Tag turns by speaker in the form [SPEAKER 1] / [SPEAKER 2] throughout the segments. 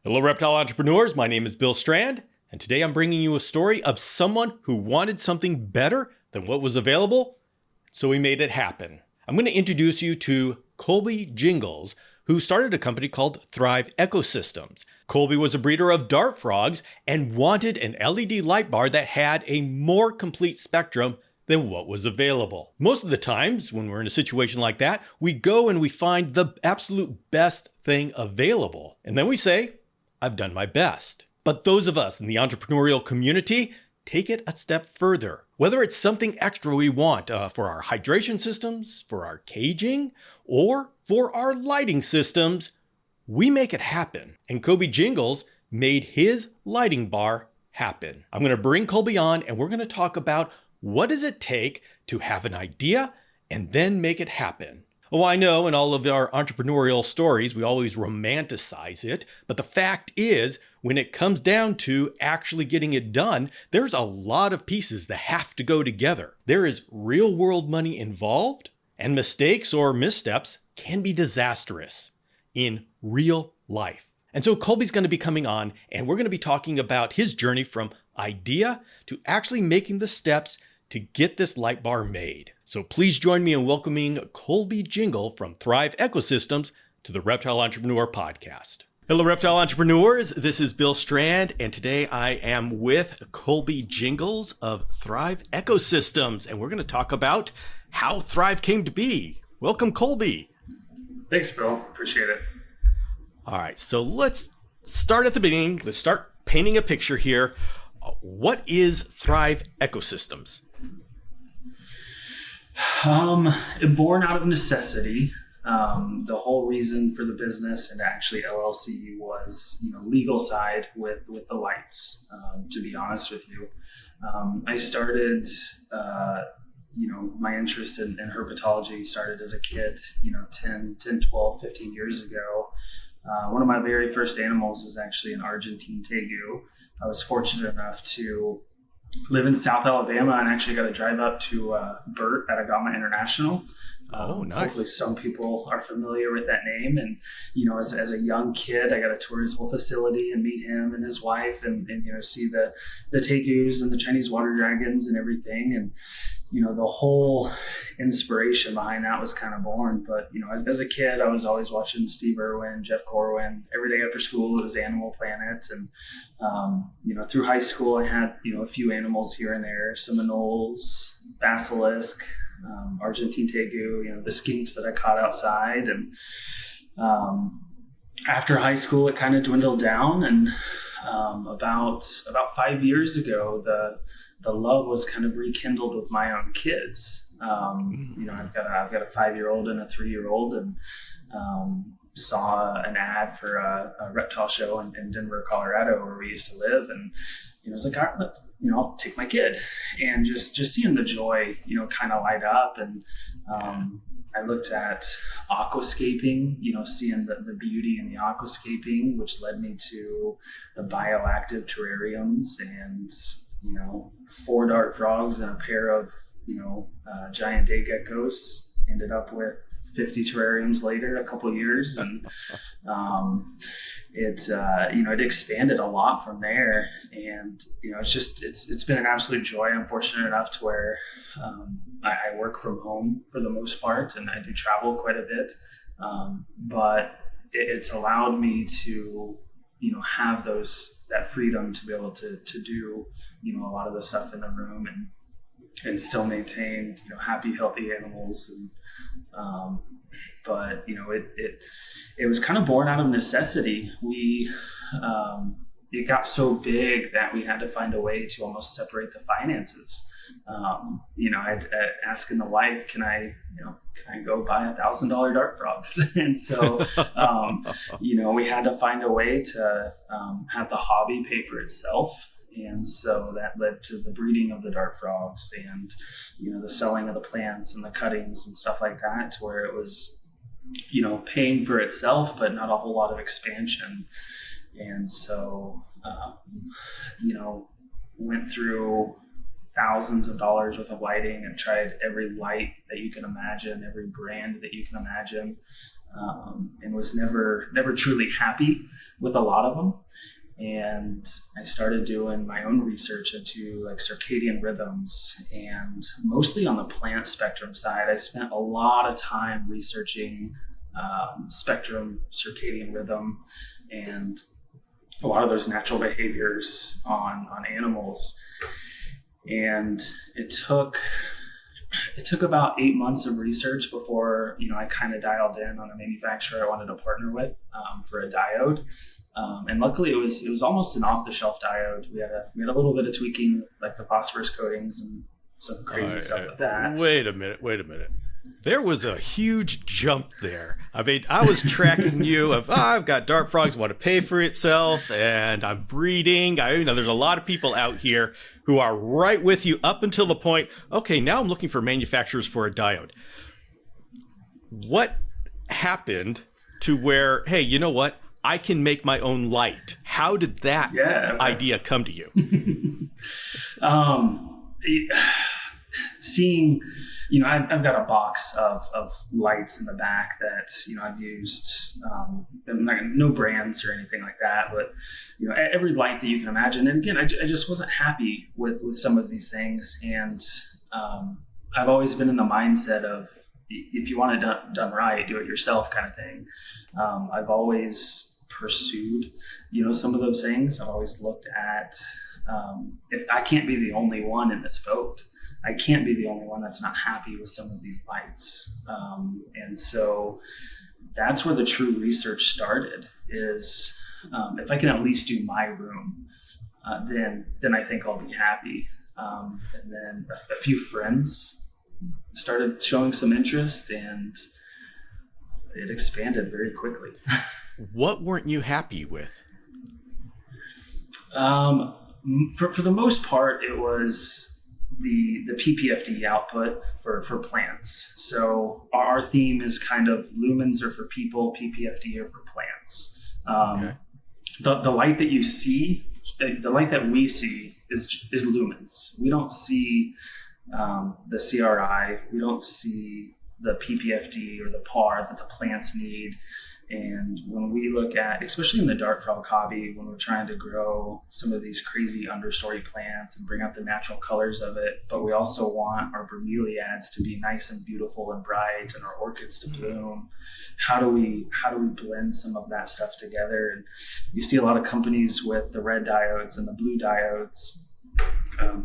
[SPEAKER 1] Hello, reptile entrepreneurs. My name is Bill Strand, and today I'm bringing you a story of someone who wanted something better than what was available, so he made it happen. I'm going to introduce you to Colby Gingles, who started a company called Thrive Ecosystems. Colby was a breeder of dart frogs and wanted an LED light bar that had a more complete spectrum than what was available. Most of the times when we're in a situation like that, we go and we find the absolute best thing available. And then we say, I've done my best. But those of us in the entrepreneurial community take it a step further. Whether it's something extra we want for our hydration systems, for our caging, or for our lighting systems, we make it happen. And Colby Gingles made his lighting bar happen. I'm going to bring Colby on and we're going to talk about what does it take to have an idea and then make it happen. Oh, I know in all of our entrepreneurial stories, we always romanticize it, but the fact is, when it comes down to actually getting it done, there's a lot of pieces that have to go together. There is real world money involved, and mistakes or missteps can be disastrous in real life. And so Colby's going to be coming on, and we're going to be talking about his journey from idea to actually making the steps to get this light bar made. So please join me in welcoming Colby Jingle from Thrive Ecosystems to the Reptile Entrepreneur Podcast. Hello, reptile entrepreneurs. This is Bill Strand, and today I am with Colby Gingles of Thrive Ecosystems, and we're going to talk about how Thrive came to be. Welcome, Colby.
[SPEAKER 2] Thanks, Bill. Appreciate it.
[SPEAKER 1] All right, so let's start at the beginning. Let's start painting a picture here. What is Thrive Ecosystems?
[SPEAKER 2] Born out of necessity. The whole reason for the business and actually LLC was, legal side with the lights. To be honest with you, I started, my interest in herpetology started as a kid. 10, 12, 15 years ago. One of my very first animals was actually an Argentine tegu. I was fortunate enough to live in South Alabama and actually got to drive up to Bert at Agama International.
[SPEAKER 1] Oh, nice.
[SPEAKER 2] Hopefully some people are familiar with that name. And, as a young kid, I got to tour his whole facility and meet him and his wife and see the tegus and the Chinese water dragons and everything. And, the whole inspiration behind that was kind of born. But, as a kid, I was always watching Steve Irwin, Jeff Corwin. Every day after school, it was Animal Planet. And, through high school, I had, a few animals here and there, Seminoles, basilisk, Argentine tegu, the skinks that I caught outside. And after high school, it kind of dwindled down. And about 5 years ago, the love was kind of rekindled with my own kids. I've got a 5-year-old and a 3-year-old, and saw an ad for a reptile show in Denver, Colorado, where we used to live, and I was like, all right, I'll take my kid, and just seeing the joy, kind of light up, and I looked at aquascaping, seeing the beauty in the aquascaping, which led me to the bioactive terrariums and 4 dart frogs and a pair of giant day geckos. Ended up with 50 terrariums later, a couple of years, and it expanded a lot from there. And it's been an absolute joy. I'm fortunate enough to where I work from home for the most part, and I do travel quite a bit, but it's allowed me to have that freedom to be able to do a lot of the stuff in the room and still maintain happy, healthy animals. And but it was kind of born out of necessity. It got so big that we had to find a way to almost separate the finances. I'd asking the wife, can I go buy $1,000 dart frogs? And so, we had to find a way to have the hobby pay for itself. And so that led to the breeding of the dart frogs and, the selling of the plants and the cuttings and stuff like that, to where it was, paying for itself, but not a whole lot of expansion. And so, went through thousands of dollars worth of lighting and tried every light that you can imagine, every brand that you can imagine. and was never truly happy with a lot of them. And I started doing my own research into like circadian rhythms, and mostly on the plant spectrum side. I spent a lot of time researching spectrum, circadian rhythm, and a lot of those natural behaviors on animals. And it took about 8 months of research before, I kind of dialed in on a manufacturer I wanted to partner with for a diode. And luckily it was almost an off-the-shelf diode. We had a little bit of tweaking, like the phosphorus coatings and some crazy stuff like that.
[SPEAKER 1] Wait a minute. There was a huge jump there. I mean, I was tracking you of, I've got dart frogs, want to pay for itself, and I'm breeding. There's a lot of people out here who are right with you up until the point, okay, now I'm looking for manufacturers for a diode. What happened to where, hey, you know what? I can make my own light. How did that idea come to you?
[SPEAKER 2] Seeing, I've got a box of lights in the back that, I've used, no brands or anything like that, but, every light that you can imagine. And again, I just wasn't happy with some of these things. And I've always been in the mindset of, if you want it done right, do it yourself kind of thing. I've always pursued, some of those things. I've always looked at, if I can't be the only one in this boat, I can't be the only one that's not happy with some of these lights. And so that's where the true research started is, if I can at least do my room, then I think I'll be happy. And then a few friends started showing some interest, and it expanded very quickly.
[SPEAKER 1] What weren't you happy with?
[SPEAKER 2] For the most part, it was the PPFD output for plants. So our theme is kind of lumens are for people, PPFD are for plants. Okay. The light that you see, the light that we see is lumens. We don't see the CRI. We don't see the PPFD or the PAR that the plants need. And when we look at, especially in the dart frog hobby, when we're trying to grow some of these crazy understory plants and bring out the natural colors of it, but we also want our bromeliads to be nice and beautiful and bright and our orchids to bloom. How do we blend some of that stuff together? And you see a lot of companies with the red diodes and the blue diodes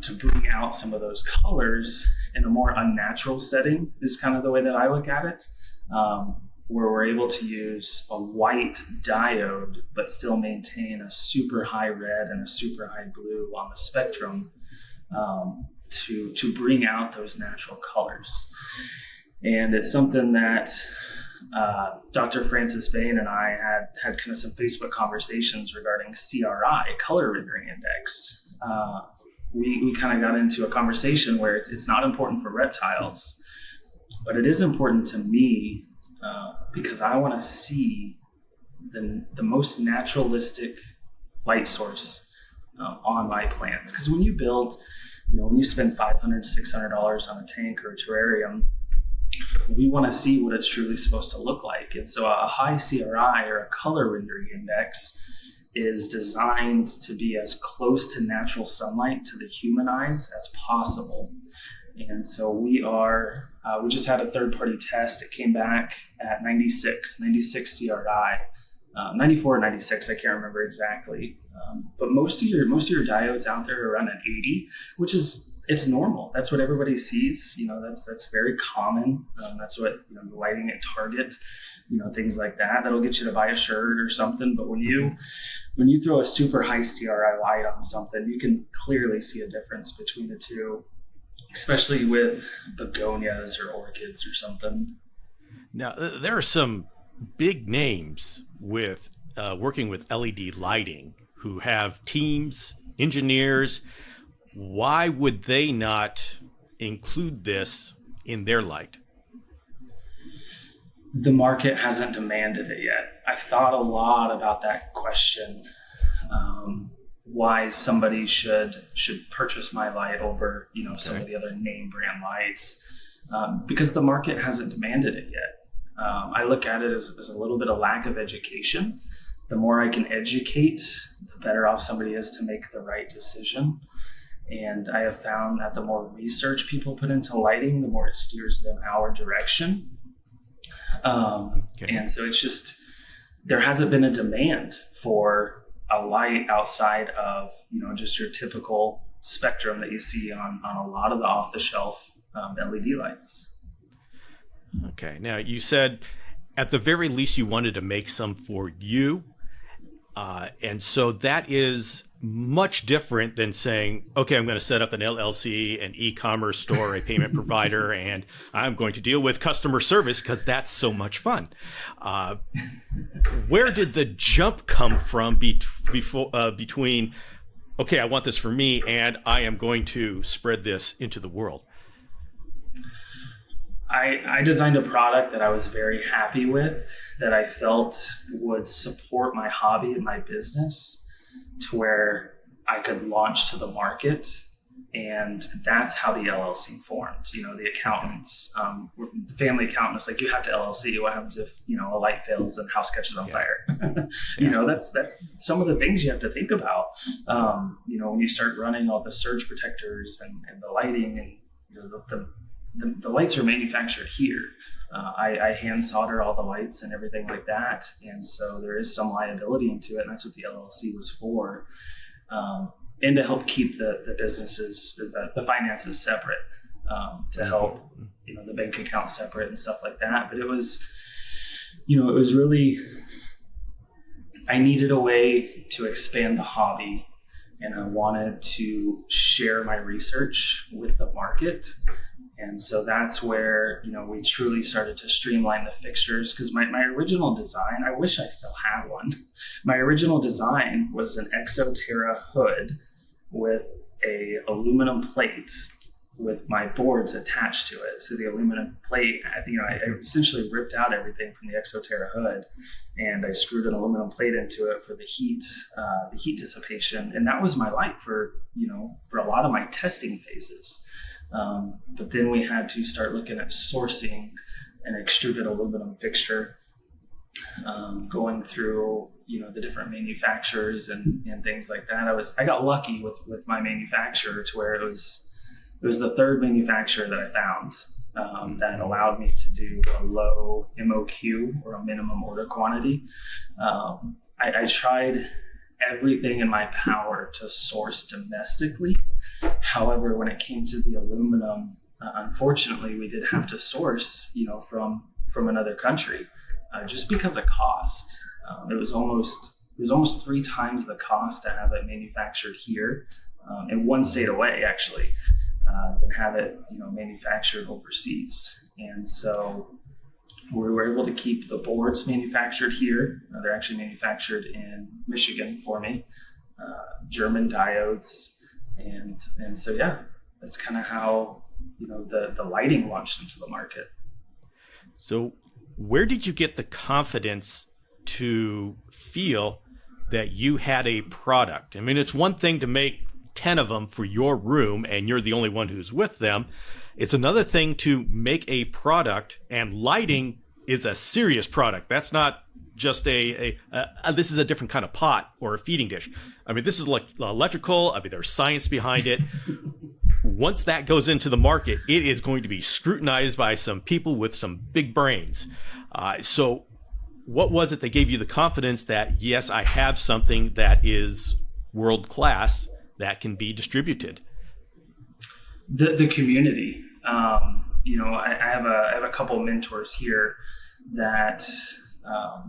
[SPEAKER 2] to bring out some of those colors in a more unnatural setting is kind of the way that I look at it. Where we're able to use a white diode, but still maintain a super high red and a super high blue on the spectrum to bring out those natural colors. And it's something that Dr. Francis Bain and I had kind of some Facebook conversations regarding CRI, color rendering index. We kind of got into a conversation where it's not important for reptiles, but it is important to me. Because I want to see the most naturalistic light source on my plants. Because when you build, when you spend $500, $600 on a tank or a terrarium, we want to see what it's truly supposed to look like. And so a high CRI or a color rendering index is designed to be as close to natural sunlight to the human eyes as possible. And so we just had a third-party test. It came back at 96 CRI, 94 or 96, I can't remember exactly. But most of your diodes out there are around an 80, which it's normal. That's what everybody sees. That's very common. That's what the lighting at Target, things like that. That'll get you to buy a shirt or something. But when you throw a super high CRI light on something, you can clearly see a difference between the two. Especially with begonias or orchids or something.
[SPEAKER 1] Now, there are some big names with working with LED lighting who have teams, engineers. Why would they not include this in their light?
[SPEAKER 2] The market hasn't demanded it yet. I've thought a lot about that question. Why somebody should purchase my light over, some of the other name brand lights, because the market hasn't demanded it yet. I look at it as a little bit of lack of education. The more I can educate, the better off somebody is to make the right decision. And I have found that the more research people put into lighting, the more it steers them our direction. And so it's just, there hasn't been a demand for a light outside of, just your typical spectrum that you see on a lot of the off-the-shelf LED lights.
[SPEAKER 1] Okay. Now, you said at the very least you wanted to make some for you. And so that is much different than saying, okay, I'm going to set up an LLC, an e-commerce store, a payment provider, and I'm going to deal with customer service because that's so much fun. Where did the jump come from between, okay, I want this for me, and I am going to spread this into the world?
[SPEAKER 2] I designed a product that I was very happy with, that I felt would support my hobby and my business to where I could launch to the market. And that's how the LLC formed. The accountants, the family accountant was like, you have to LLC. What happens if, a light fails and house catches on fire? That's some of the things you have to think about. When you start running all the surge protectors and the lighting and, the lights are manufactured here. I hand solder all the lights and everything like that. And so there is some liability into it. And that's what the LLC was for. And to help keep the businesses, the finances separate, to help, the bank account separate and stuff like that. But it was really, I needed a way to expand the hobby, and I wanted to share my research with the market. And so that's where, we truly started to streamline the fixtures, because my original design, I wish I still had one. My original design was an Exoterra hood with a aluminum plate with my boards attached to it. So the aluminum plate, I essentially ripped out everything from the Exoterra hood, and I screwed an aluminum plate into it for the heat dissipation. And that was my light for a lot of my testing phases. But then we had to start looking at sourcing an extruded aluminum fixture, going through, the different manufacturers and things like that. I got lucky with my manufacturer to where it was the third manufacturer that I found, that allowed me to do a low MOQ, or a minimum order quantity. I tried everything in my power to source domestically. However, when it came to the aluminum, unfortunately, we did have to source, from another country, just because of cost. It was almost 3 times the cost to have it manufactured here, in one state away, actually, than have it, manufactured overseas. And so we were able to keep the boards manufactured here. They're actually manufactured in Michigan for me, German diodes. And so, yeah, that's kind of how, the lighting launched into the market.
[SPEAKER 1] So where did you get the confidence to feel that you had a product? I mean, it's one thing to make 10 of them for your room and you're the only one who's with them. It's another thing to make a product, and lighting is a serious product. That's not just this is a different kind of pot or a feeding dish. I mean, this is like electrical. I mean, there's science behind it. Once that goes into the market, it is going to be scrutinized by some people with some big brains. So what was it that gave you the confidence that, yes, I have something that is world class that can be distributed?
[SPEAKER 2] The community. I have a couple mentors here that,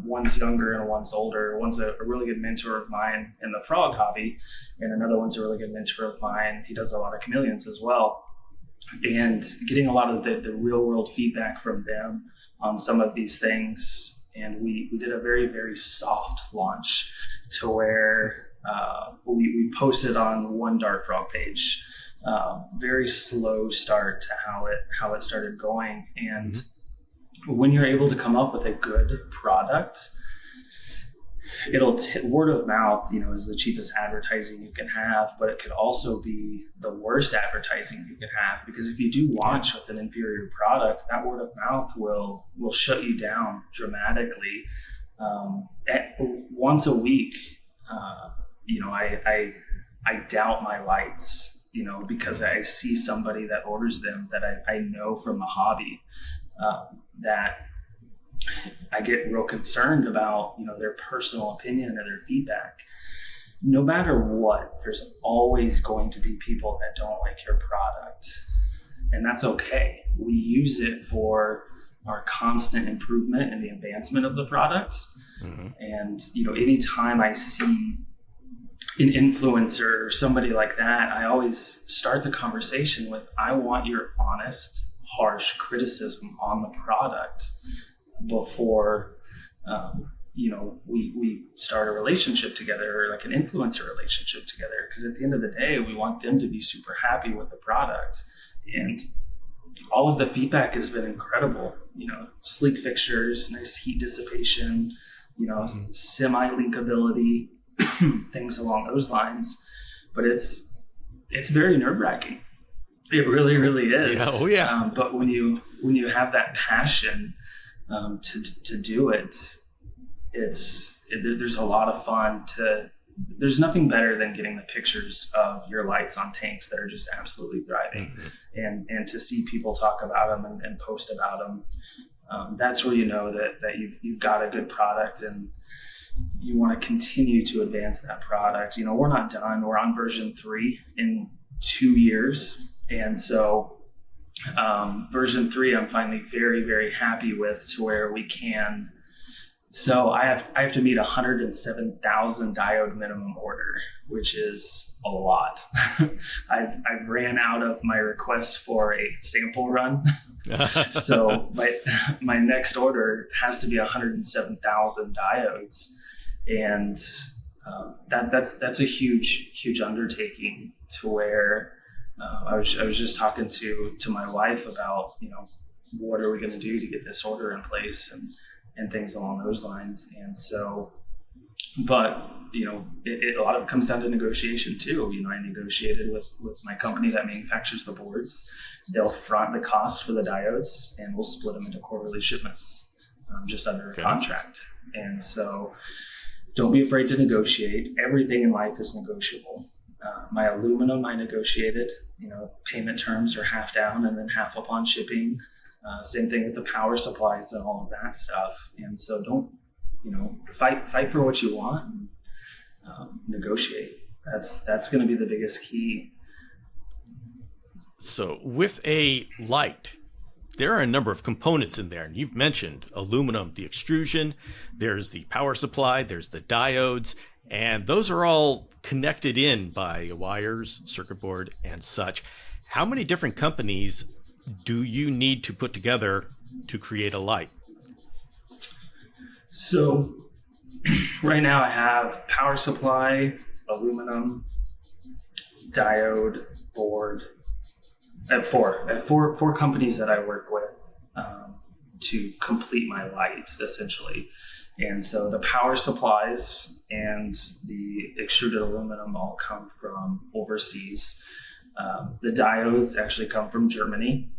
[SPEAKER 2] one's younger and one's older. One's a really good mentor of mine in the frog hobby, and another one's a really good mentor of mine. He does a lot of chameleons as well. And getting a lot of the real world feedback from them on some of these things. And we did a very, very soft launch to where we posted on one Dart Frog page. Very slow start to how it started going. And when you're able to come up with a good product, Word of mouth, is the cheapest advertising you can have, but it could also be the worst advertising you can have, because if you do launch with an inferior product, that word of mouth will shut you down dramatically. Once a week, I doubt my lights, because I see somebody that orders them that I know from the hobby, that I get real concerned about, their personal opinion or their feedback. No matter what, there's always going to be people that don't like your product, and that's okay. We use it for our constant improvement and the advancement of the products. Mm-hmm. And, anytime I see an influencer or somebody like that, I always start the conversation with, I want your honest, harsh criticism on the product before, we start a relationship together, or like an influencer relationship together. Because at the end of the day, we want them to be super happy with the product. And all of the feedback has been incredible. Sleek fixtures, nice heat dissipation, mm-hmm. semi-linkability, things along those lines. But it's very nerve-wracking. It really, really is.
[SPEAKER 1] Yeah. Oh, yeah.
[SPEAKER 2] But when you have that passion to do it, there's a lot of fun. There's nothing better than getting the pictures of your lights on tanks that are just absolutely thriving, mm-hmm. and to see people talk about them and post about them. That's where you know that you've got a good product, and you want to continue to advance that product. We're not done. We're on version 3 in 2 years. And so version 3, I'm finally very, very happy with, to where we can. So I have to meet 107,000 diode minimum order, which is a lot. I've ran out of my request for a sample run. So my next order has to be 107,000 diodes. And that's a huge undertaking, to where I was just talking to my wife about, what are we going to do to get this order in place, and things along those lines. And so, but, a lot of it comes down to negotiation too. I negotiated with my company that manufactures the boards. They'll front the cost for the diodes, and we'll split them into quarterly shipments, just under a contract. And so don't be afraid to negotiate. Everything in life is negotiable. My aluminum, I negotiated, payment terms are half down and then half upon shipping. Same thing with the power supplies and all of that stuff. And so don't, fight for what you want, and negotiate. That's going to be the biggest key.
[SPEAKER 1] So with a light, there are a number of components in there. And you've mentioned aluminum, the extrusion, there's the power supply, there's the diodes, and those are all connected in by wires, circuit board, and such. How many different companies do you need to put together to create a light?
[SPEAKER 2] So right now I have power supply, aluminum, diode, board. I have four companies that I work with to complete my light, essentially. And so the power supplies and the extruded aluminum all come from overseas. The diodes actually come from Germany.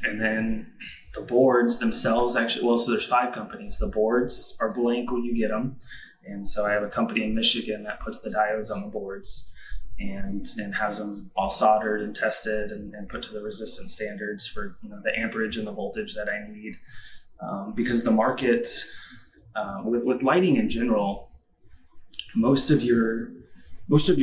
[SPEAKER 2] And then the boards themselves so there's 5 companies. The boards are blank when you get them. And so I have a company in Michigan that puts the diodes on the boards and has them all soldered and tested and put to the resistance standards for the amperage and the voltage that I need. Because the market, with lighting in general, most of your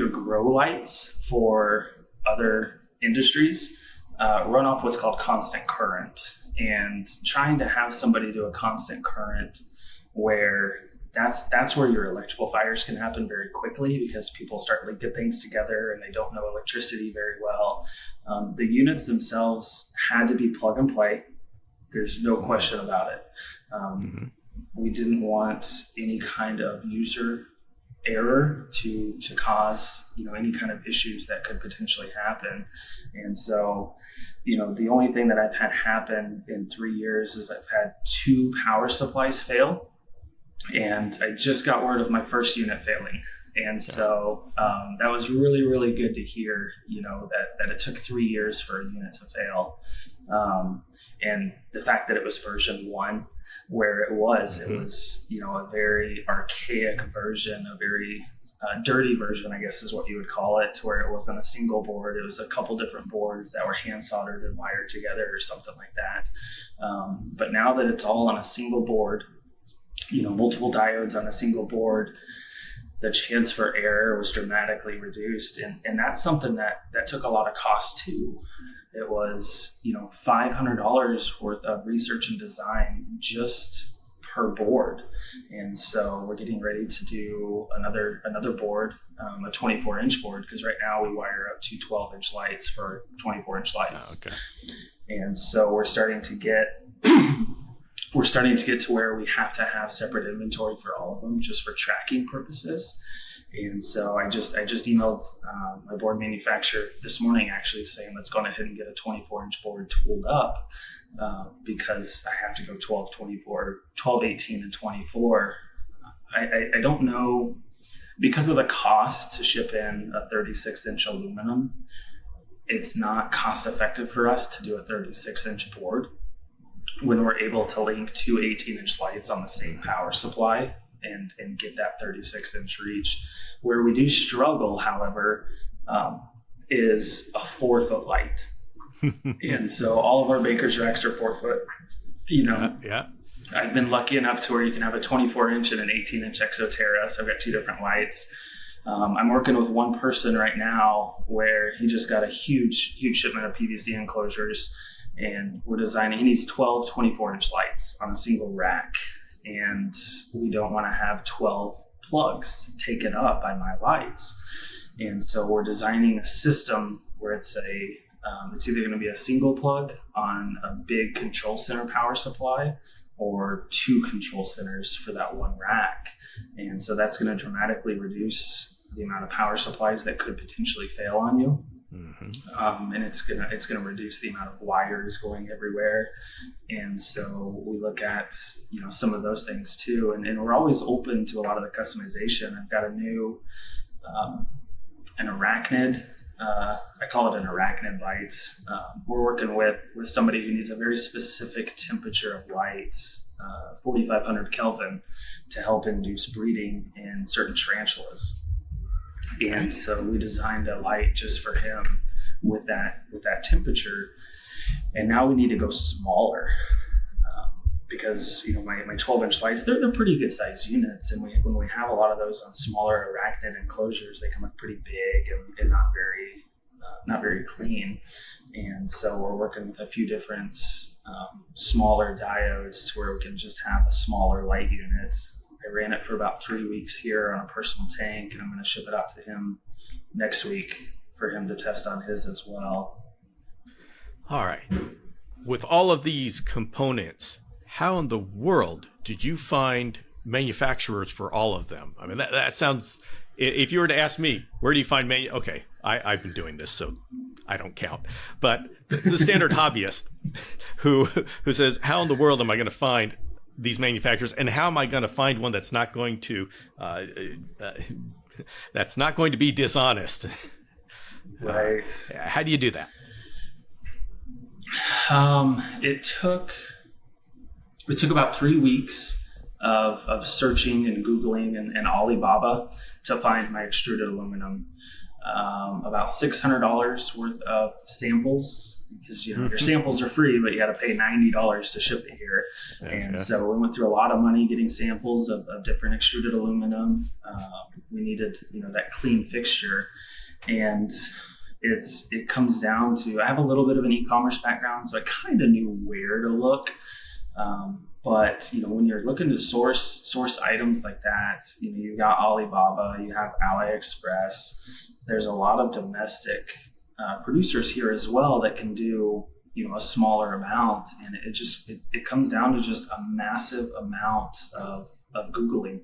[SPEAKER 2] grow lights for other industries run off what's called constant current. And trying to have somebody do a constant current where that's where your electrical fires can happen very quickly, because people start linking things together and they don't know electricity very well. The units themselves had to be plug and play. There's no question about it. We didn't want any kind of user error to cause any kind of issues that could potentially happen. And so the only thing that I've had happen in 3 years is I've had 2 power supplies fail. and I just got word of my first unit failing. And so that was really, really good to hear, that it took 3 years for a unit to fail. And the fact that it was version 1, where it was, a very archaic version, a very dirty version, I guess is what you would call it, where it wasn't a single board. It was a couple different boards that were hand soldered and wired together or something like that. But now that it's all on a single board, multiple diodes on a single board, the chance for error was dramatically reduced. And that's something that took a lot of cost too. It was, $500 worth of research and design just per board. And so we're getting ready to do another board, a 24-inch board, because right now we wire up to 12-inch lights for 24-inch lights. Oh, okay. And so we're starting to get to where we have to have separate inventory for all of them, just for tracking purposes. And so I just emailed my board manufacturer this morning, actually saying let's go ahead and get a 24-inch board tooled up, because I have to go 12, 24, 12, 18, and 24. I don't know, because of the cost to ship in a 36-inch aluminum, it's not cost effective for us to do a 36-inch board when we're able to link two 18-inch lights on the same power supply and get that 36-inch reach. Where we do struggle, however, is a 4-foot light. And so all of our Baker's racks are 4 foot.
[SPEAKER 1] Yeah.
[SPEAKER 2] I've been lucky enough to where you can have a 24-inch and an 18-inch Exoterra. So I've got 2 different lights. I'm working with one person right now where he just got a huge shipment of PVC enclosures, and we're designing, he needs 12 24-inch lights on a single rack. And we don't want to have 12 plugs taken up by my lights. And so we're designing a system where it's either going to be a single plug on a big control center power supply, or 2 control centers for that one rack. And so that's going to dramatically reduce the amount of power supplies that could potentially fail on you. Mm-hmm. And it's gonna reduce the amount of wires going everywhere. And so we look at some of those things too, and we're always open to a lot of the customization. I've got a new an arachnid. I call it an arachnid light. We're working with somebody who needs a very specific temperature of light, 4,500 Kelvin, to help induce breeding in certain tarantulas. And so we designed a light just for him with that temperature. And now we need to go smaller, because my 12-inch lights, they're pretty good size units. And when we have a lot of those on smaller arachnid enclosures, they come up pretty big and not very clean. And so we're working with a few different smaller diodes to where we can just have a smaller light unit. I ran it for about 3 weeks here on a personal tank, and I'm going to ship it out to him next week for him to test on his as well.
[SPEAKER 1] All right. With all of these components, how in the world did you find manufacturers for all of them? I mean, that sounds, if you were to ask me, where do you find okay, I've been doing this, so I don't count. But the standard hobbyist who says, how in the world am I going to find these manufacturers, and how am I going to find one that's not going to be dishonest?
[SPEAKER 2] Right.
[SPEAKER 1] How do you do that?
[SPEAKER 2] It took about 3 weeks of searching and Googling and Alibaba to find my extruded aluminum. About $600 worth of samples, because your samples are free, but you got to pay $90 to ship it here. Okay. And so we went through a lot of money getting samples of different extruded aluminum. We needed that clean fixture, and it comes down to, I have a little bit of an e-commerce background, so I kind of knew where to look. But when you're looking to source items like that, you got Alibaba, you have AliExpress. There's a lot of domestic producers here as well that can do a smaller amount, and it comes down to just a massive amount of Googling,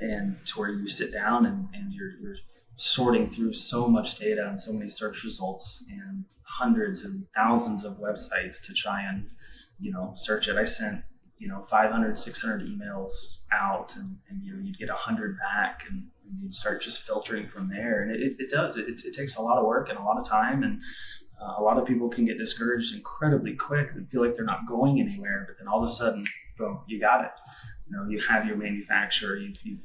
[SPEAKER 2] and to where you sit down and you're sorting through so much data and so many search results and hundreds and thousands of websites to try and search it. I sent 500, 600 emails out, and you'd get 100 back, and you'd start just filtering from there. And it does. It takes a lot of work and a lot of time, and a lot of people can get discouraged incredibly quick and feel like they're not going anywhere. But then all of a sudden, boom, you got it. You have your manufacturer. You've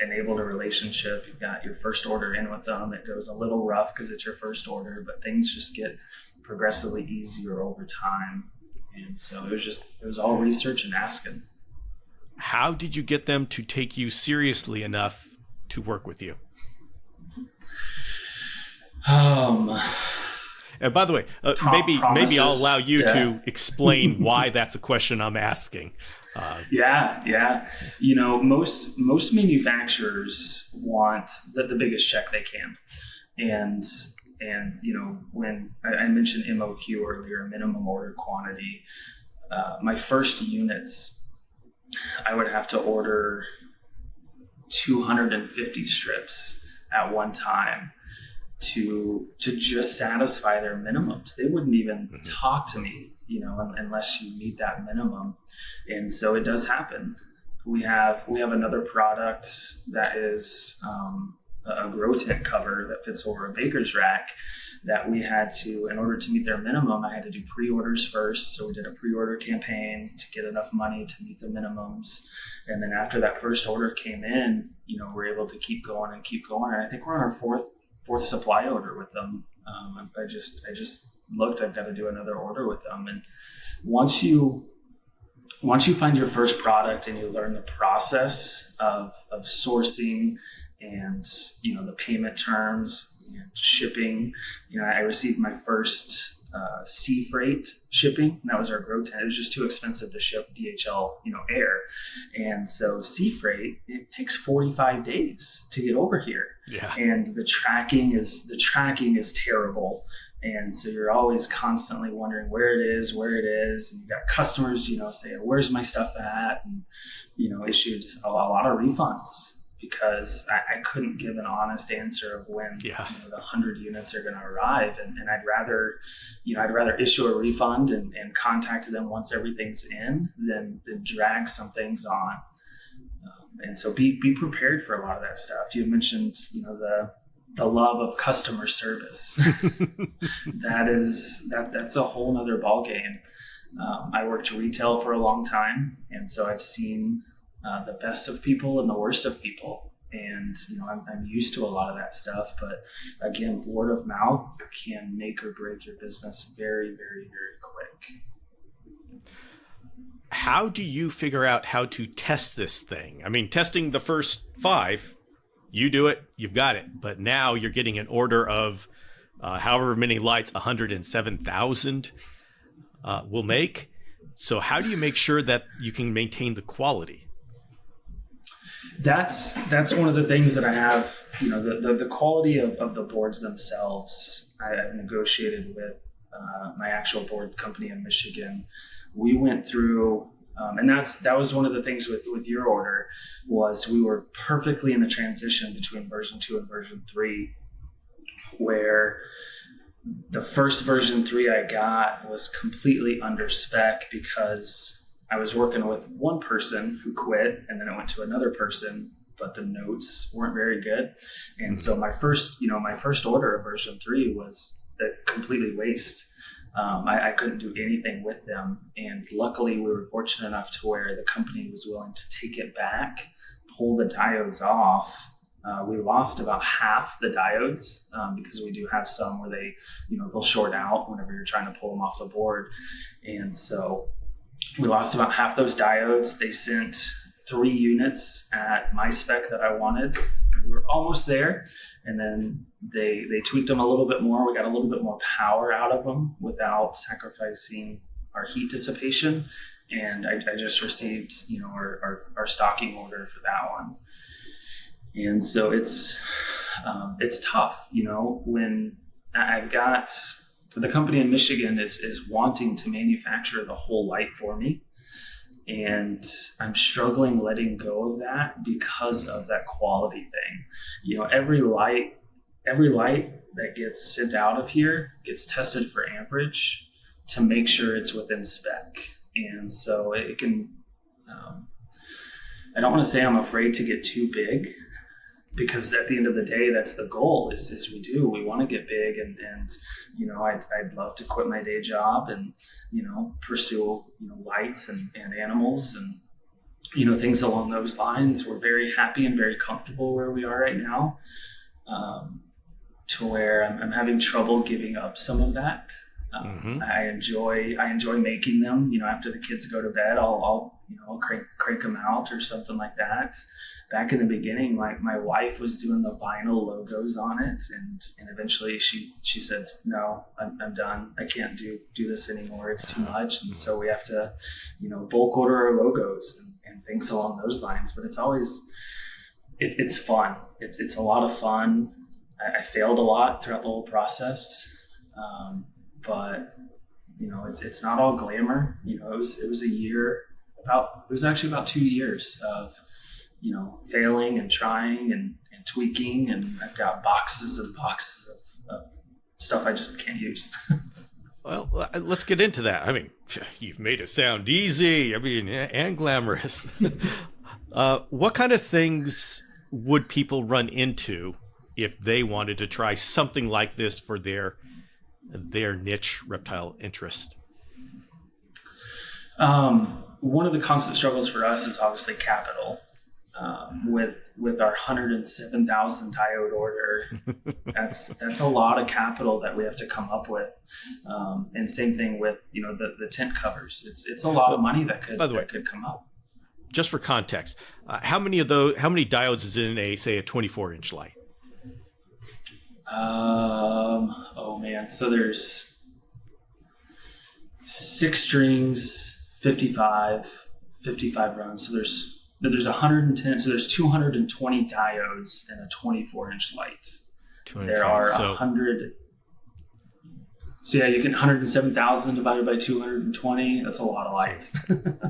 [SPEAKER 2] enabled a relationship. You've got your first order in with them. It goes a little rough because it's your first order, but things just get progressively easier over time. And so it was all research and asking.
[SPEAKER 1] How did you get them to take you seriously enough to work with you? And by the way, maybe I'll allow you to explain why that's a question I'm asking.
[SPEAKER 2] Yeah. Most manufacturers want the biggest check they can. And when I mentioned MOQ earlier, minimum order quantity, my first units, I would have to order 250 strips at one time to just satisfy their minimums. They wouldn't even talk to me, unless you meet that minimum. And so it does happen. We have another product that is a grow tent cover that fits over a baker's rack that we had to, in order to meet their minimum, I had to do pre-orders first. So we did a pre-order campaign to get enough money to meet the minimums. And then after that first order came in, we're able to keep going. And I think we're on our fourth supply order with them. I just looked, I've got to do another order with them. And once you find your first product and you learn the process of sourcing and, the payment terms, shipping, I received my first sea freight shipping. And that was our grow tent. It was just too expensive to ship DHL, air. And so sea freight, it takes 45 days to get over here.
[SPEAKER 1] Yeah.
[SPEAKER 2] And the tracking is terrible. And so you're always constantly wondering where it is. And you've got customers, say, where's my stuff at? And, issued a lot of refunds because I couldn't give an honest answer of when the 100 units are going to arrive. And I'd rather issue a refund and contact them once everything's in than drag some things on. And so be prepared for a lot of that stuff. You mentioned, the love of customer service. That's a whole nother ballgame. I worked retail for a long time, and so I've seen the best of people and the worst of people. And, I'm used to a lot of that stuff. But again, word of mouth can make or break your business very, very, very quick.
[SPEAKER 1] How do you figure out how to test this thing? I mean, testing the first 5, you do it, you've got it. But now you're getting an order of however many lights 107,000 will make. So how do you make sure that you can maintain the quality?
[SPEAKER 2] That's one of the things that I have, the quality of the boards themselves. I've negotiated with my actual board company in Michigan. We went through, and that was one of the things with your order, was we were perfectly in the transition between version 2 and version 3, where the first version 3 I got was completely under spec because I was working with one person who quit, and then it went to another person, but the notes weren't very good. And so my first order of version 3 was a completely waste. I couldn't do anything with them. And luckily we were fortunate enough to where the company was willing to take it back, pull the diodes off. We lost about half the diodes because we do have some where they'll short out whenever you're trying to pull them off the board. And so we lost about half those diodes. They sent 3 units at my spec that I wanted. We were almost there. And then they tweaked them a little bit more. We got a little bit more power out of them without sacrificing our heat dissipation. And I just received, our stocking order for that one. And so it's tough, when I've got the company in Michigan is wanting to manufacture the whole light for me. And I'm struggling letting go of that because of that quality thing. Every light that gets sent out of here gets tested for amperage to make sure it's within spec. And so it can I don't want to say I'm afraid to get too big, because at the end of the day, that's the goal is we want to get big, and I'd love to quit my day job and, pursue, lights and animals and, things along those lines. We're very happy and very comfortable where we are right now, to where I'm having trouble giving up some of that. I enjoy making them. After the kids go to bed, I'll crank them out or something like that. Back in the beginning, my wife was doing the vinyl logos on it, and eventually she says, "No, I'm done. I can't do this anymore. It's too much." And so we have to, bulk order our logos and things along those lines. But it's always it's fun. It's a lot of fun. I failed a lot throughout the whole process. But it's not all glamour. It was a year, it was actually about 2 years of, failing and trying and tweaking. And I've got boxes and boxes of stuff I just can't use.
[SPEAKER 1] Well, let's get into that. I mean, you've made it sound easy. I mean, and glamorous. What kind of things would people run into if they wanted to try something like this for their niche reptile interest?
[SPEAKER 2] One of the constant struggles for us is obviously capital. With our 107,000 diode order, that's a lot of capital that we have to come up with. And same thing with the tent covers. It's a lot of money that could come up.
[SPEAKER 1] Just for context, how many diodes is in a 24-inch light?
[SPEAKER 2] Oh man. So there's 6 strings, 55 runs. So there's 110. So there's 220 diodes in a 24-inch light. There are 100. So yeah, you can 107,000 divided by 220. That's a lot of lights.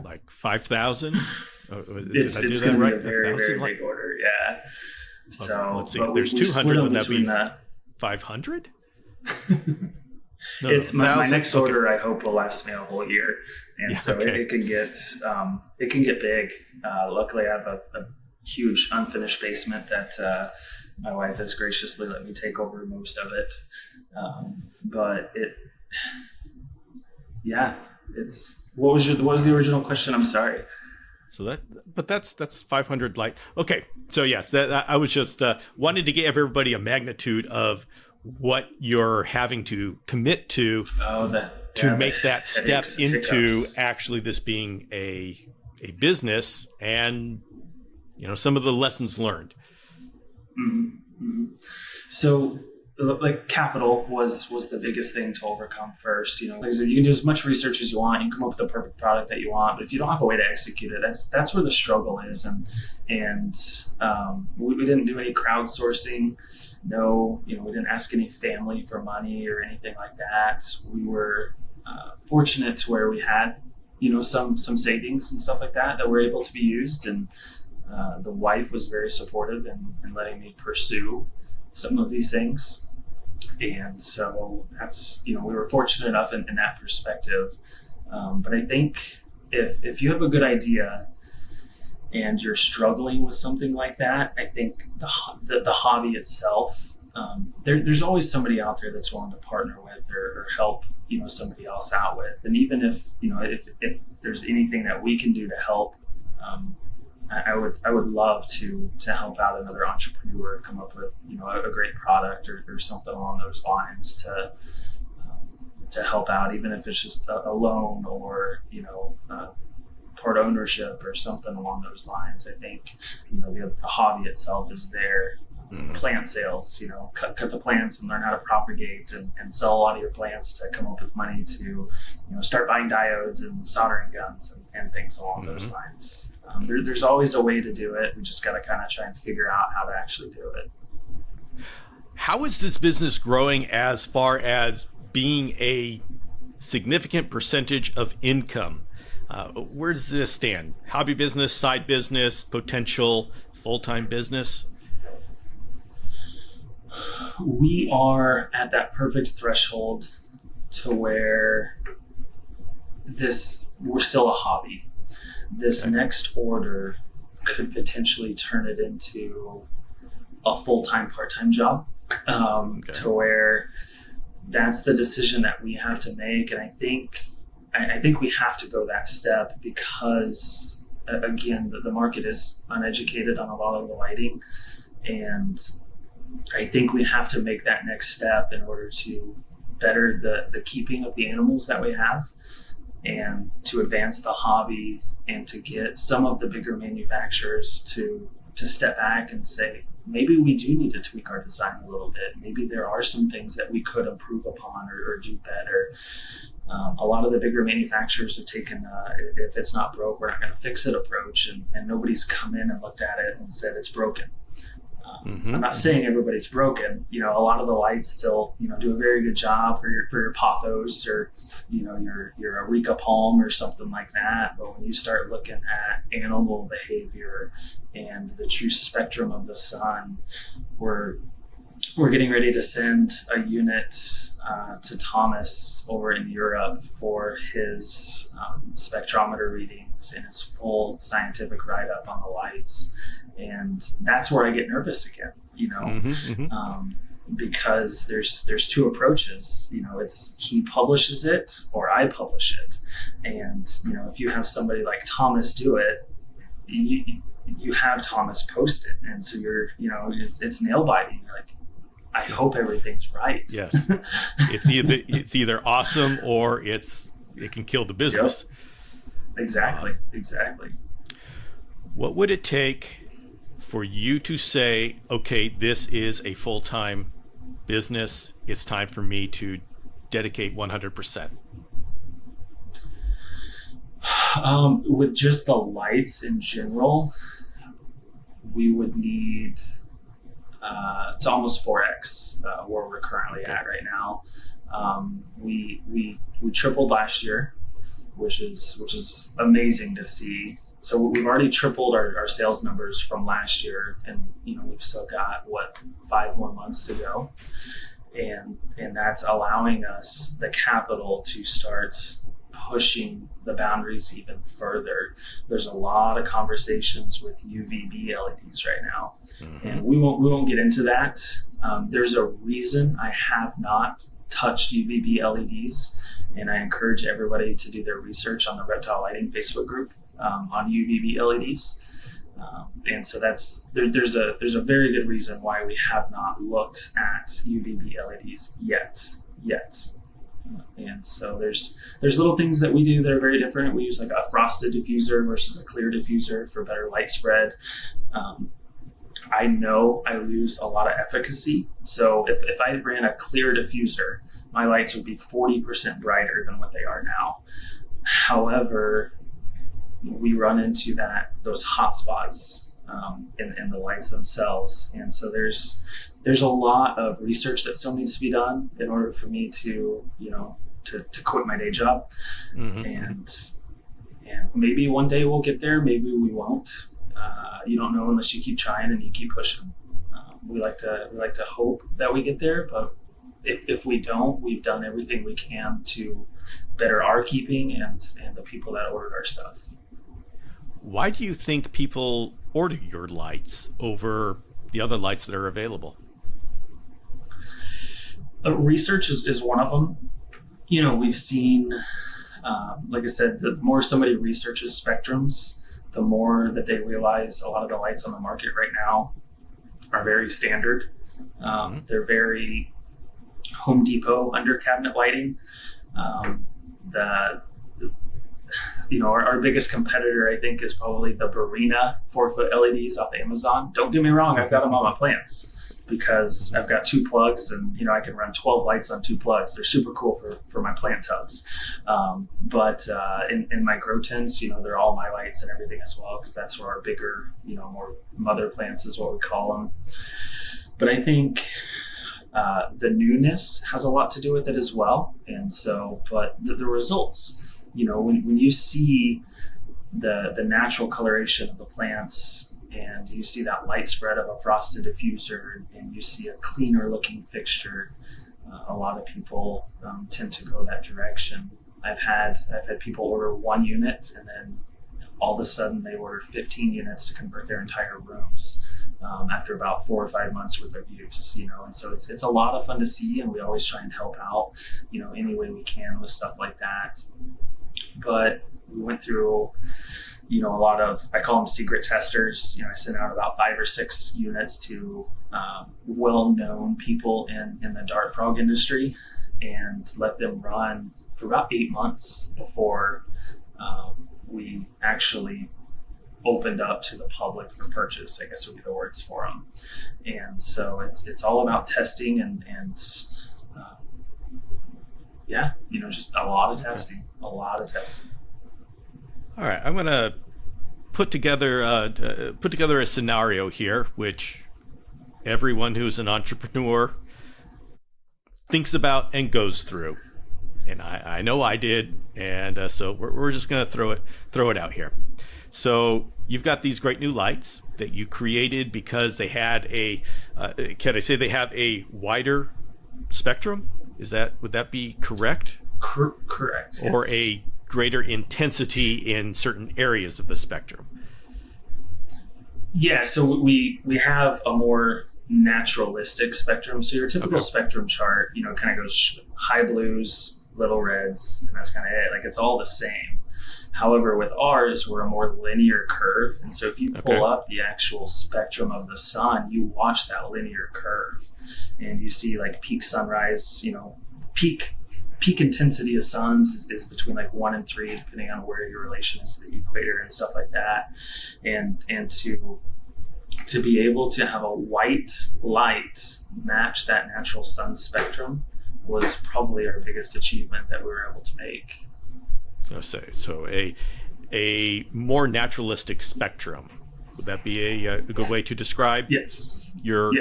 [SPEAKER 1] Like 5,000.
[SPEAKER 2] It's going to be a very, very big order. Yeah. So
[SPEAKER 1] let's see. If there's 200, would that be 500? No,
[SPEAKER 2] it's my next order. I hope will last me a whole year, and it can get big. Luckily, I have a huge unfinished basement that my wife has graciously let me take over most of it. But what was the original question? I'm sorry.
[SPEAKER 1] So that's 500 light. Okay. So yes, I was just wanted to give everybody a magnitude of what you're having to commit to make that step into actually this being a business, and some of the lessons learned.
[SPEAKER 2] Mm-hmm. So like capital was the biggest thing to overcome first. Like I said, you can do as much research as you want, you can come up with the perfect product that you want, but if you don't have a way to execute it, that's where the struggle is. And we didn't do any crowdsourcing. No, we didn't ask any family for money or anything like that. We were fortunate to where we had some savings and stuff like that were able to be used, and the wife was very supportive in letting me pursue some of these things. And so that's, we were fortunate enough in that perspective. But I think if you have a good idea and you're struggling with something like that, I think the hobby itself, there's always somebody out there that's willing to partner with or help, somebody else out with. And even if there's anything that we can do to help, I would love to help out another entrepreneur come up with a great product or something along those lines to help out, even if it's just a loan or part ownership or something along those lines. I think the hobby itself is there. Plant sales, cut the plants and learn how to propagate and sell a lot of your plants to come up with money to start buying diodes and soldering guns and things along those lines. There's always a way to do it. We just got to kind of try and figure out how to actually do it.
[SPEAKER 1] How is this business growing as far as being a significant percentage of income? Where does this stand? Hobby business, side business, potential full-time business?
[SPEAKER 2] We are at that perfect threshold to where we're still a hobby. This next order could potentially turn it into a full-time, part-time job, to where that's the decision that we have to make. And I think we have to go that step because, again, the market is uneducated on a lot of the lighting. And I think we have to make that next step in order to better the keeping of the animals that we have and to advance the hobby and to get some of the bigger manufacturers to step back and say, maybe we do need to tweak our design a little bit. Maybe there are some things that we could improve upon or do better. A lot of the bigger manufacturers have taken, if it's not broke, we're not going to fix it approach, and nobody's come in and looked at it and said it's broken. I'm not saying everybody's broken. You know, a lot of the lights still, you know, do a very good job for your pothos or, you know, your Areca palm or something like that. But when you start looking at animal behavior and the true spectrum of the sun, we're getting ready to send a unit to Thomas over in Europe for his spectrometer readings and his full scientific write-up on the lights. And that's where I get nervous again, you know, because there's two approaches. You know, it's he publishes it or I publish it. And, you know, if you have somebody like Thomas do it, you have Thomas post it. And so you're, you know, it's nail biting. You're like, I hope everything's right.
[SPEAKER 1] Yes. It's either awesome or it can kill the business.
[SPEAKER 2] Yep. Exactly.
[SPEAKER 1] What would it take for you to say, okay, this is a full-time business, it's time for me to dedicate 100%?
[SPEAKER 2] With just the lights in general, we would need to almost 4x where we're currently at right now. We tripled last year, which is amazing to see. So we've already tripled our sales numbers from last year, and you know we've still got 5 more months to go, and that's allowing us the capital to start pushing the boundaries even further. There's a lot of conversations with UVB LEDs right now, and we won't get into that. There's a reason I have not touched UVB LEDs, and I encourage everybody to do their research on the Reptile Lighting Facebook group. On UVB LEDs, and so there's a very good reason why we have not looked at UVB LEDs yet. And so there's little things that we do that are very different. We use like a frosted diffuser versus a clear diffuser for better light spread. I know I lose a lot of efficacy. So if I ran a clear diffuser, my lights would be 40% brighter than what they are now. However, we run into those hot spots in the lights themselves. And so there's a lot of research that still needs to be done in order for me to, you know, to quit my day job. And maybe one day we'll get there, maybe we won't. You don't know unless you keep trying and you keep pushing. We like to hope that we get there, but if we don't, we've done everything we can to better our keeping and the people that ordered our stuff.
[SPEAKER 1] Why do you think people order your lights over the other lights that are available?
[SPEAKER 2] Research is one of them. You know, we've seen, like I said, the more somebody researches spectrums, the more that they realize a lot of the lights on the market right now are very standard. They're very Home Depot under cabinet lighting. You know, our biggest competitor, I think, is probably the Barina 4-foot LEDs off Amazon. Don't get me wrong, I've got them on my plants because I've got 2 plugs and, you know, I can run 12 lights on 2 plugs. They're super cool for my plant tubs. But in my grow tents, you know, they're all my lights and everything as well because that's where our bigger, you know, more mother plants is what we call them. But I think the newness has a lot to do with it as well. And so, but the results, you know, when you see the natural coloration of the plants and you see that light spread of a frosted diffuser and you see a cleaner looking fixture, a lot of people tend to go that direction. I've had people order 1 unit and then all of a sudden they ordered 15 units to convert their entire rooms after about 4 or 5 months worth of use, and so it's a lot of fun to see, and we always try and help out, any way we can with stuff like that. But we went through, a lot of, I call them secret testers. I sent out about 5 or 6 units to well-known people in the dart frog industry and let them run for about 8 months before we actually opened up to the public for purchase, I guess would be the words for them. And so it's all about testing and just a lot of testing.
[SPEAKER 1] All right, I'm gonna put together a scenario here, which everyone who's an entrepreneur thinks about and goes through, and I know I did, and so we're just gonna throw it out here. So you've got these great new lights that you created because they had can I say they have a wider spectrum? Would that be correct?
[SPEAKER 2] Correct.
[SPEAKER 1] Or
[SPEAKER 2] yes.
[SPEAKER 1] A greater intensity in certain areas of the spectrum?
[SPEAKER 2] Yeah, so we have a more naturalistic spectrum. So your typical spectrum chart, kind of goes high blues, little reds, and that's kind of it. Like it's all the same. However, with ours, we're a more linear curve. And so if you pull up the actual spectrum of the sun, you watch that linear curve and you see like peak sunrise, peak intensity of suns is between like 1 and 3, depending on where your relation is to the equator and stuff like that. And to be able to have a white light match that natural sun spectrum was probably our biggest achievement that we were able to make.
[SPEAKER 1] So a more naturalistic spectrum. Would that be a good way to describe your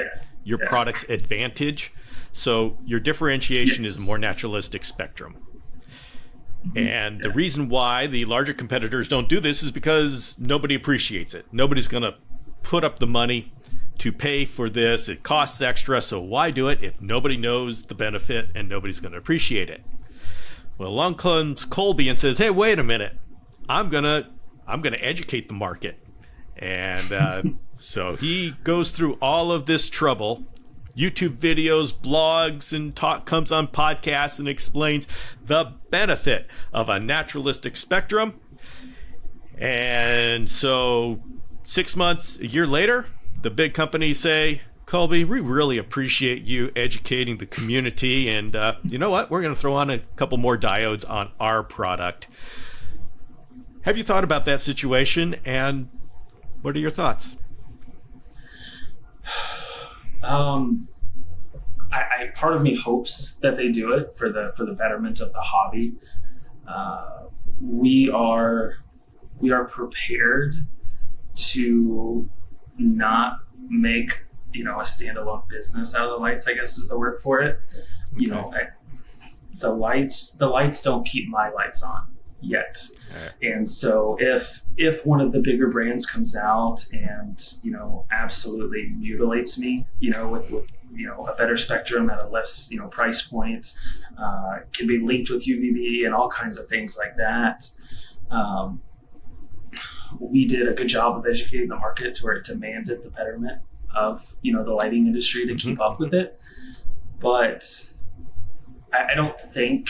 [SPEAKER 1] product's advantage? So your differentiation is a more naturalistic spectrum. And the reason why the larger competitors don't do this is because nobody appreciates it. Nobody's going to put up the money to pay for this. It costs extra, so why do it if nobody knows the benefit and nobody's going to appreciate it? Well, along comes Colby and says, "Hey, wait a minute. I'm gonna educate the market." And so he goes through all of this trouble, YouTube videos, blogs, and comes on podcasts and explains the benefit of a naturalistic spectrum. And so 6 months, a year later, the big companies say, "Colby, we really appreciate you educating the community, and you know what? We're going to throw on a couple more diodes on our product." Have you thought about that situation, and what are your thoughts?
[SPEAKER 2] Part of me hopes that they do it for the betterment of the hobby. We are prepared to not make a standalone business out of the lights, I guess is the word for it. The lights don't keep my lights on yet. And so if one of the bigger brands comes out and absolutely mutilates me with a better spectrum at a less price point, can be linked with UVB and all kinds of things like that, we did a good job of educating the market to where it demanded the betterment of the lighting industry to keep up with it. But I don't think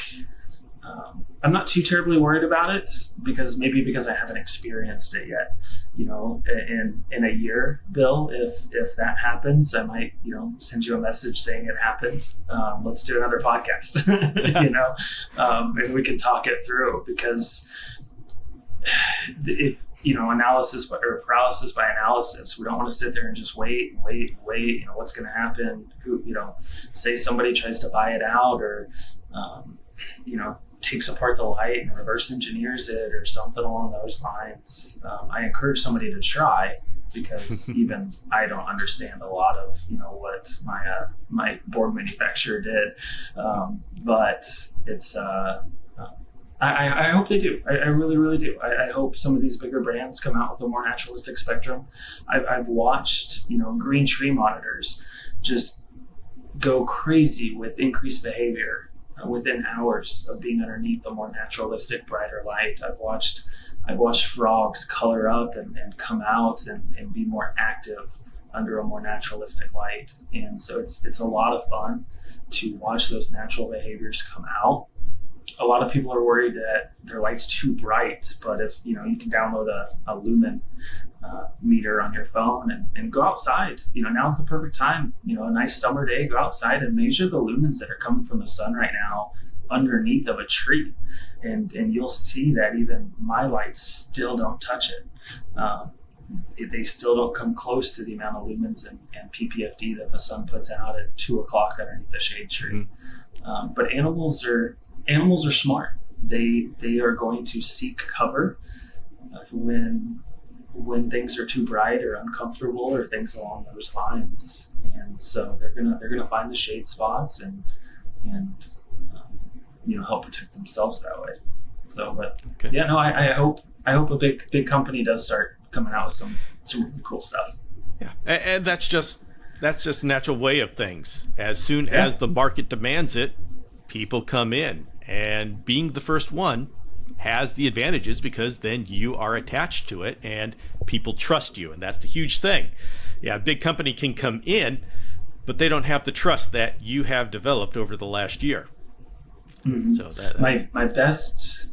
[SPEAKER 2] I'm not too terribly worried about it, because I haven't experienced it yet. In a year, Bill, if that happens, I might send you a message saying it happened. Let's do another podcast, and we can talk it through, because if analysis or paralysis by analysis, we don't want to sit there and just wait. What's going to happen? Say somebody tries to buy it out, or takes apart the light and reverse engineers it or something along those lines. I encourage somebody to try, because even I don't understand a lot of what my board manufacturer did, but it's I hope they do. I really, really do. I hope some of these bigger brands come out with a more naturalistic spectrum. I've watched green tree monitors just go crazy with increased behavior within hours of being underneath a more naturalistic, brighter light. I've watched I've watched frogs color up and come out and be more active under a more naturalistic light. And so it's a lot of fun to watch those natural behaviors come out. A lot of people are worried that their light's too bright, but if you can download a lumen meter on your phone and go outside. Now's the perfect time. A nice summer day, go outside and measure the lumens that are coming from the sun right now underneath of a tree, and you'll see that even my lights still don't touch it. They still don't come close to the amount of lumens and ppfd that the sun puts out at 2 o'clock underneath the shade tree. But animals are smart. They are going to seek cover when things are too bright or uncomfortable or things along those lines. And so they're gonna find the shade spots and help protect themselves that way. So, but
[SPEAKER 1] okay.
[SPEAKER 2] Yeah, no, I hope a big company does start coming out with some really cool stuff.
[SPEAKER 1] Yeah, and that's just the natural way of things. As soon as the market demands it, people come in, and being the first one has the advantages because then you are attached to it and people trust you, and that's the huge thing. Yeah, a big company can come in, but they don't have the trust that you have developed over the last year.
[SPEAKER 2] Mm-hmm.
[SPEAKER 1] So that's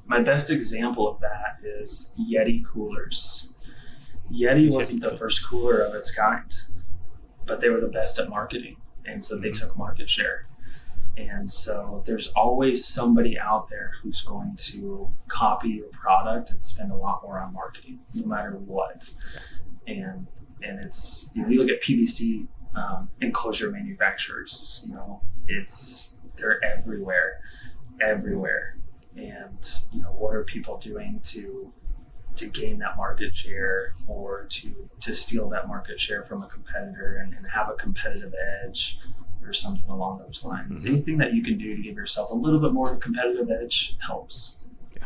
[SPEAKER 2] my best example of that is Yeti coolers. Yeti wasn't the first cooler of its kind, but they were the best at marketing, and so they took market share. And so there's always somebody out there who's going to copy your product and spend a lot more on marketing, no matter what. And it's, you look at PVC enclosure manufacturers, they're everywhere. And what are people doing to gain that market share or to steal that market share from a competitor and have a competitive edge or something along those lines? Mm-hmm. Anything that you can do to give yourself a little bit more of a competitive edge helps.
[SPEAKER 1] Yeah.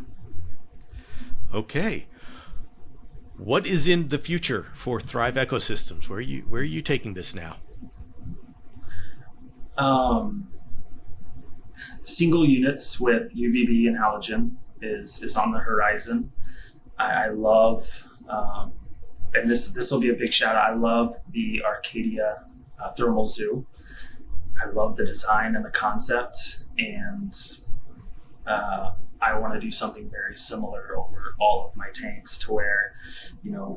[SPEAKER 1] Okay. What is in the future for Thrive Ecosystems? Where are you taking this now?
[SPEAKER 2] Single units with UVB and halogen is on the horizon. I love, and this will be a big shout out. I love the Arcadia thermal zoo. I love the design and the concept, and I want to do something very similar over all of my tanks to where,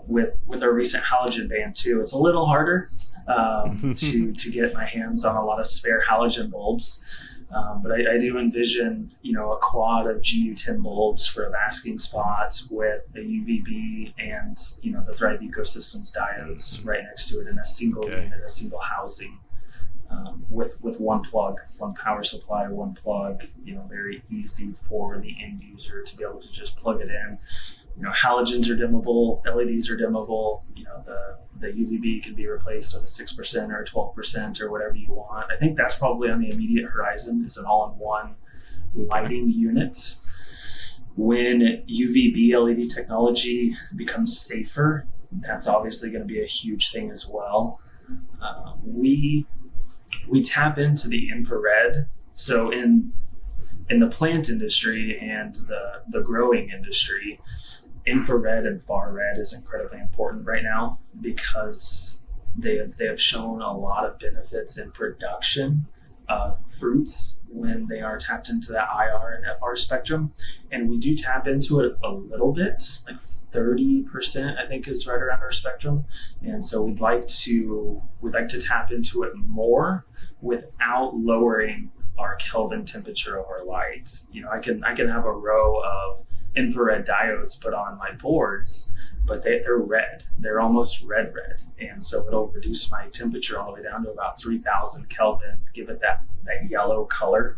[SPEAKER 2] with our recent halogen ban too, it's a little harder to get my hands on a lot of spare halogen bulbs. But I do envision, a quad of GU10 bulbs for a basking spot with a UVB and, the Thrive Ecosystems diodes right next to it in a single unit, a single housing, with one plug, one power supply, one plug, very easy for the end user to be able to just plug it in. Halogens are dimmable, LEDs are dimmable, the UVB can be replaced with a 6% or a 12% or whatever you want. I think that's probably on the immediate horizon, is an all-in-one lighting unit. When UVB LED technology becomes safer, that's obviously going to be a huge thing as well. We tap into the infrared. So in the plant industry and the growing industry, infrared and far red is incredibly important right now because they have shown a lot of benefits in production of fruits when they are tapped into that IR and FR spectrum. And we do tap into it a little bit, like 30%, I think, is right around our spectrum. And so we'd like to tap into it more without lowering our Kelvin temperature of our light. I can have a row of infrared diodes put on my boards, but they're red. They're almost red. And so it'll reduce my temperature all the way down to about 3000 Kelvin, give it that yellow color.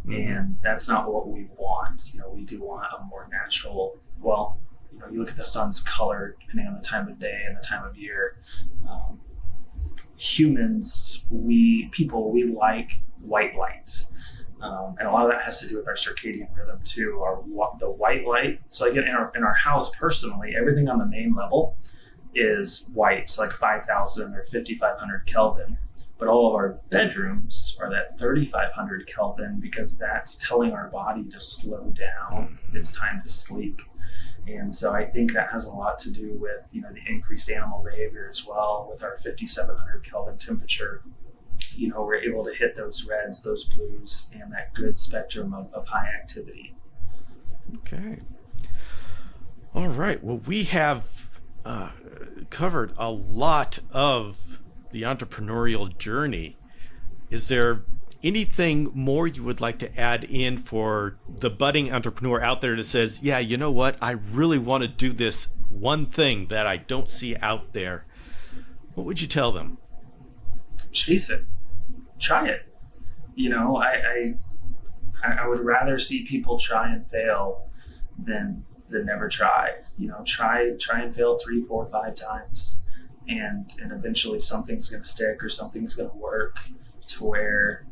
[SPEAKER 2] Mm-hmm. And that's not what we want. We do want a more natural, you look at the sun's color depending on the time of day and the time of year. Humans, we like white light. And a lot of that has to do with our circadian rhythm too, the white light. So again, in our house personally, everything on the main level is white, so like 5000 or 5500 Kelvin. But all of our bedrooms are that 3500 Kelvin because that's telling our body to slow down. It's time to sleep. And so I think that has a lot to do with, the increased animal behavior as well. With our 5,700 Kelvin temperature, we're able to hit those reds, those blues, and that good spectrum of high activity.
[SPEAKER 1] Okay. All right. Well, we have covered a lot of the entrepreneurial journey. Is there anything more you would like to add in for the budding entrepreneur out there that says, yeah, you know what, I really want to do this one thing that I don't see out there? What would you tell them?
[SPEAKER 2] Chase it. Try it. I would rather see people try and fail than never try. Try and fail 3, 4, 5 times, and eventually something's going to stick or something's going to work to where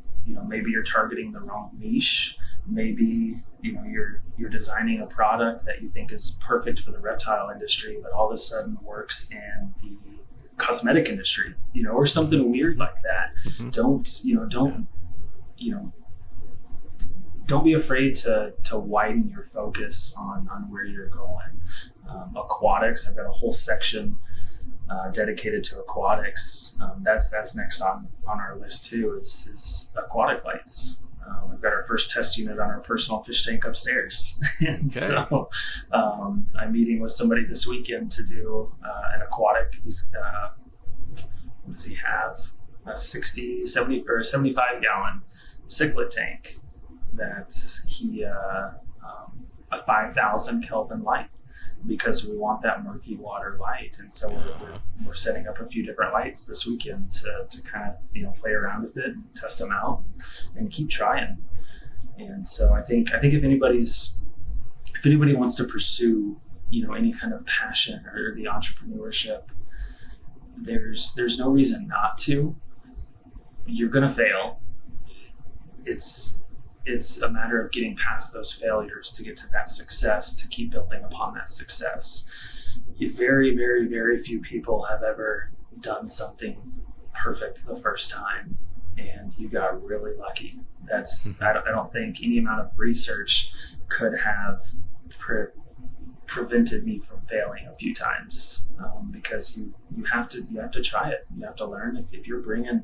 [SPEAKER 2] maybe you're targeting the wrong niche. Maybe you're designing a product that you think is perfect for the reptile industry, but all of a sudden works in the cosmetic industry, or something weird like that.
[SPEAKER 1] Mm-hmm.
[SPEAKER 2] Don't be afraid to widen your focus on where you're going. Aquatics, I've got a whole section dedicated to aquatics. That's next on our list too, is aquatic lights. We've got our first test unit on our personal fish tank upstairs. And so I'm meeting with somebody this weekend to do an aquatic. What does he have? A 60, 70, or 75 gallon cichlid tank that he, a 5,000 Kelvin light, because we want that murky water light. And so we're setting up a few different lights this weekend to kind of, play around with it and test them out and keep trying. And so I think if anybody wants to pursue, any kind of passion or the entrepreneurship, there's no reason not to. You're going to fail. It's a matter of getting past those failures to get to that success, to keep building upon that success. Very, very, very few people have ever done something perfect the first time, and you got really lucky. I don't think any amount of research could have prevented me from failing a few times, because you have to try it. You have to learn. If you're bringing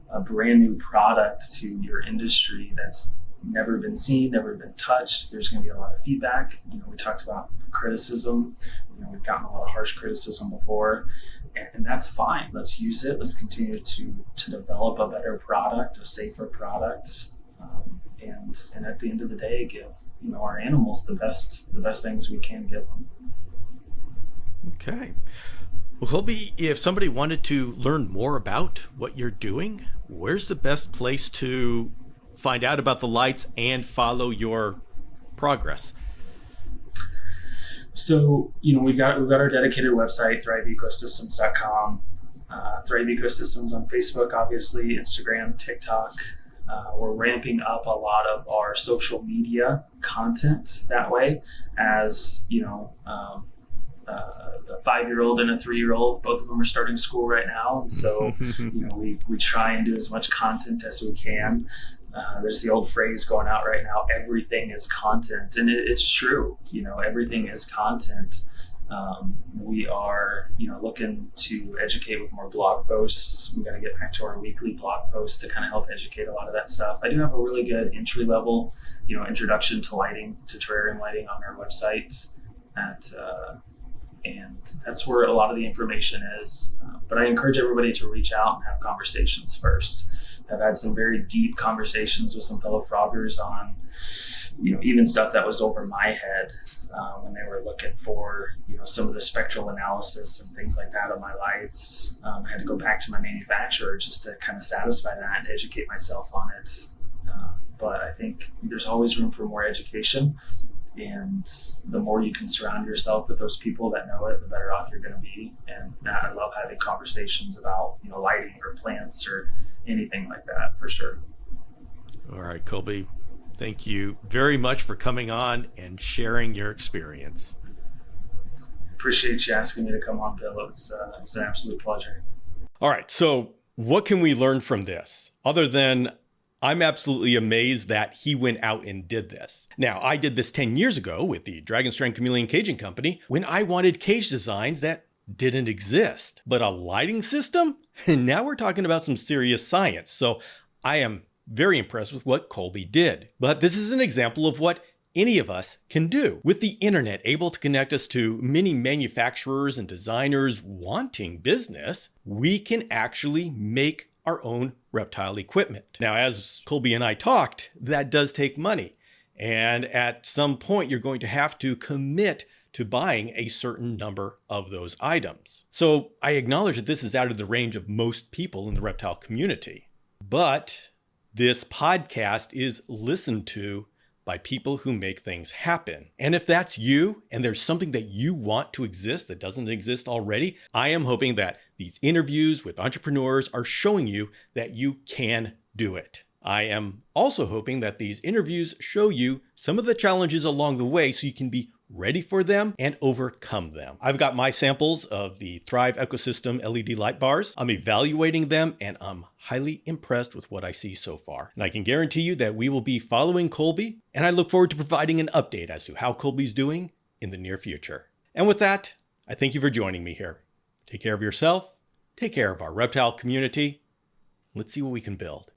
[SPEAKER 2] a brand new product to your industry that's never been seen, never been touched, there's going to be a lot of feedback. We talked about criticism. We've gotten a lot of harsh criticism before, and that's fine. Let's use it. Let's continue to develop a better product, a safer product, and at the end of the day, give our animals the best things we can give them.
[SPEAKER 1] Okay. Well, Colby, if somebody wanted to learn more about what you're doing, where's the best place to find out about the lights and follow your progress?
[SPEAKER 2] So, we've got our dedicated website, thriveecosystems.com. Thrive Ecosystems on Facebook, obviously, Instagram, TikTok. We're ramping up a lot of our social media content that way, as a 5-year-old and a 3-year-old, both of them are starting school right now. And so, we try and do as much content as we can. There's the old phrase going out right now, everything is content. And it's true, everything is content. We are, looking to educate with more blog posts. We got to get back to our weekly blog posts to kind of help educate a lot of that stuff. I do have a really good entry level, introduction to lighting, to terrarium lighting on our website and that's where a lot of the information is. But I encourage everybody to reach out and have conversations first. I've had some very deep conversations with some fellow froggers on, even stuff that was over my head when they were looking for, some of the spectral analysis and things like that on my lights. I had to go back to my manufacturer just to kind of satisfy that and educate myself on it. But I think there's always room for more education. And the more you can surround yourself with those people that know it, the better off you're going to be. And I love having conversations about, lighting or plants or anything like that, for sure.
[SPEAKER 1] All right, Colby, thank you very much for coming on and sharing your experience.
[SPEAKER 2] Appreciate you asking me to come on, Bill. It was an absolute pleasure.
[SPEAKER 1] All right, so what can we learn from this? Other than I'm absolutely amazed that he went out and did this. Now, I did this 10 years ago with the Dragonstrand Chameleon Caging Company when I wanted cage designs that didn't exist. But a lighting system? And now we're talking about some serious science. So I am very impressed with what Colby did. But this is an example of what any of us can do. With the internet able to connect us to many manufacturers and designers wanting business, we can actually make our own reptile equipment. Now, as Colby and I talked, that does take money. And at some point, you're going to have to commit to buying a certain number of those items. So I acknowledge that this is out of the range of most people in the reptile community. But this podcast is listened to by people who make things happen. And if that's you, and there's something that you want to exist that doesn't exist already, I am hoping that these interviews with entrepreneurs are showing you that you can do it. I am also hoping that these interviews show you some of the challenges along the way so you can be ready for them and overcome them. I've got my samples of the Thrive Ecosystem LED light bars. I'm evaluating them and I'm highly impressed with what I see so far. And I can guarantee you that we will be following Colby, and I look forward to providing an update as to how Colby's doing in the near future. And with that, I thank you for joining me here. Take care of yourself, take care of our reptile community. Let's see what we can build.